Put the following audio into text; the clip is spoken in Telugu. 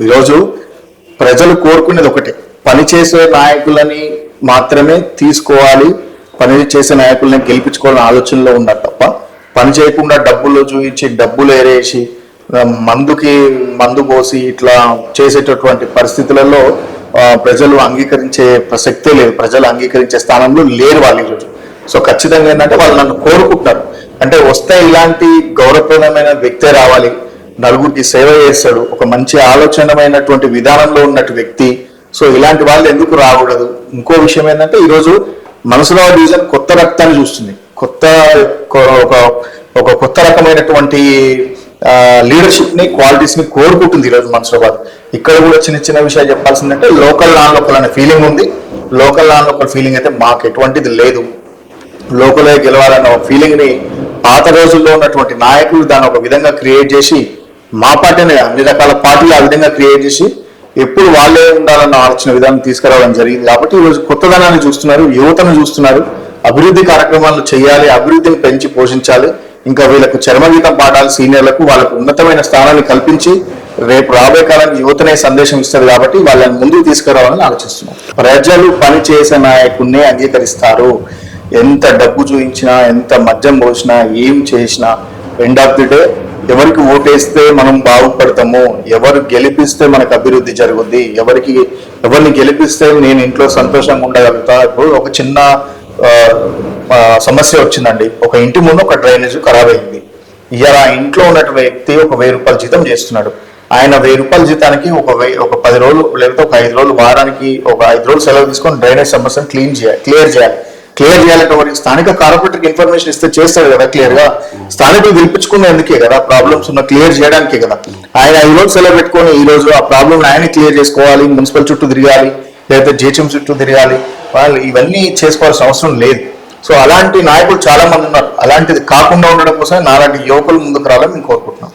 ఈరోజు ప్రజలు కోరుకునేది ఒకటే, పనిచేసే నాయకులని మాత్రమే తీసుకోవాలి, పని చేసే నాయకుల్ని గెలిపించుకోవాలని ఆలోచనలో ఉన్నారు తప్ప పని చేయకుండా డబ్బులు చూపించి డబ్బులు ఏరేసి మందు పోసి ఇట్లా చేసేటటువంటి పరిస్థితులలో ప్రజలు అంగీకరించే ప్రసక్తే లేదు. ప్రజలు అంగీకరించే స్థానంలో లేరు వాళ్ళు ఈరోజు. సో ఖచ్చితంగా ఏంటంటే వాళ్ళు నన్ను కోరుకుంటున్నారు, అంటే వస్తే ఇలాంటి గౌరవప్రదమైన వ్యక్తే రావాలి, నలుగురికి సేవ చేస్తాడు, ఒక మంచి ఆలోచనమైనటువంటి విధానంలో ఉన్నట్టు వ్యక్తి. సో ఇలాంటి వాళ్ళు ఎందుకు రాకూడదు. ఇంకో విషయం ఏంటంటే ఈరోజు మనసురావు డివిజన్ కొత్త రక్తాన్ని చూస్తుంది, ఒక కొత్త రకమైనటువంటి లీడర్షిప్ ని, క్వాలిటీస్ ని కోరుకుంటుంది ఈరోజు మనసురాబాద్. ఇక్కడ కూడా చిన్న చిన్న విషయాలు చెప్పాల్సిందంటే లోకల్ నాన్ లోకల్ అనే ఫీలింగ్ ఉంది. లోకల్ నాన్ లోకల్ ఫీలింగ్ అయితే మాకు ఎటువంటిది లేదు. లోకలే గెలవాలన్న ఫీలింగ్ ని పాత రోజుల్లో ఉన్నటువంటి నాయకులు దాన్ని ఒక విధంగా క్రియేట్ చేసి, మా పార్టీని అన్ని రకాల పార్టీలు ఆ విధంగా క్రియేట్ చేసి ఎప్పుడు వాళ్ళే ఉండాలన్న ఆలోచన విధానం తీసుకురావడం జరిగింది. కాబట్టి ఈరోజు కొత్తదనాన్ని చూస్తున్నారు, యువతను చూస్తున్నారు, అభివృద్ధి కార్యక్రమాలు చేయాలి, అభివృద్ధిని పెంచి పోషించాలి. ఇంకా వీళ్ళకు చర్మగీతం పాడాలి, సీనియర్లకు వాళ్ళకు ఉన్నతమైన స్థానాన్ని కల్పించి రేపు రాబోయే కాలానికి యువతనే సందేశం ఇస్తారు. కాబట్టి వాళ్ళని ముందుకు తీసుకురావాలని ఆలోచిస్తున్నాం. ప్రజలు పని చేసే నాయకుడిని అంగీకరిస్తారు. ఎంత డబ్బు చూపించినా, ఎంత మద్యం పోసినా, ఏం చేసినా ఎండ్ ఆఫ్ ది డే ఎవరికి ఓటేస్తే మనం బాగుపడతాము, ఎవరు గెలిపిస్తే మనకు అభివృద్ధి జరుగుద్ది, ఎవరిని గెలిపిస్తే నేను ఇంట్లో సంతోషంగా ఉండగలుగుతా. ఇప్పుడు ఒక చిన్న సమస్య వచ్చిందండి. ఒక ఇంటి ముందు ఒక డ్రైనేజ్ ఖరాబ్ అయింది. ఇలా ఇంట్లో ఉన్నటువంటి వ్యక్తి ఒక 1000 రూపాయల జీతం చేస్తున్నాడు. ఆయన 1000 రూపాయల జీతానికి ఒక 10 రోజులు లేకపోతే ఒక 5 రోజులు, వారానికి ఒక 5 రోజులు సెలవు తీసుకొని డ్రైనేజ్ సమస్యను క్లియర్ చేయాలంటే వారికి స్థానిక కార్పొరేటర్కి ఇన్ఫర్మేషన్ ఇస్తే చేస్తాడు కదా క్లియర్ గా. స్థానికులు గెలిపించుకునేందుకే కదా, ప్రాబ్లమ్స్ ఉన్న క్లియర్ చేయడానికే కదా. ఆయన 5 రోజులు సెలవు పెట్టుకొని ఈ రోజు ఆ ప్రాబ్లం ఆయన క్లియర్ చేసుకోవాలి, మున్సిపల్ చుట్టూ తిరగాలి, లేకపోతే జిహెచ్ఎం చుట్టూ తిరగాలి, వాళ్ళు ఇవన్నీ చేసుకోవాల్సిన అవసరం లేదు. సో అలాంటి నాయకులు చాలా మంది ఉన్నారు. అలాంటిది కాకుండా ఉండడం కోసం నాలాంటి యువకులు ముందుకు రావాలని మేము కోరుకుంటున్నాం.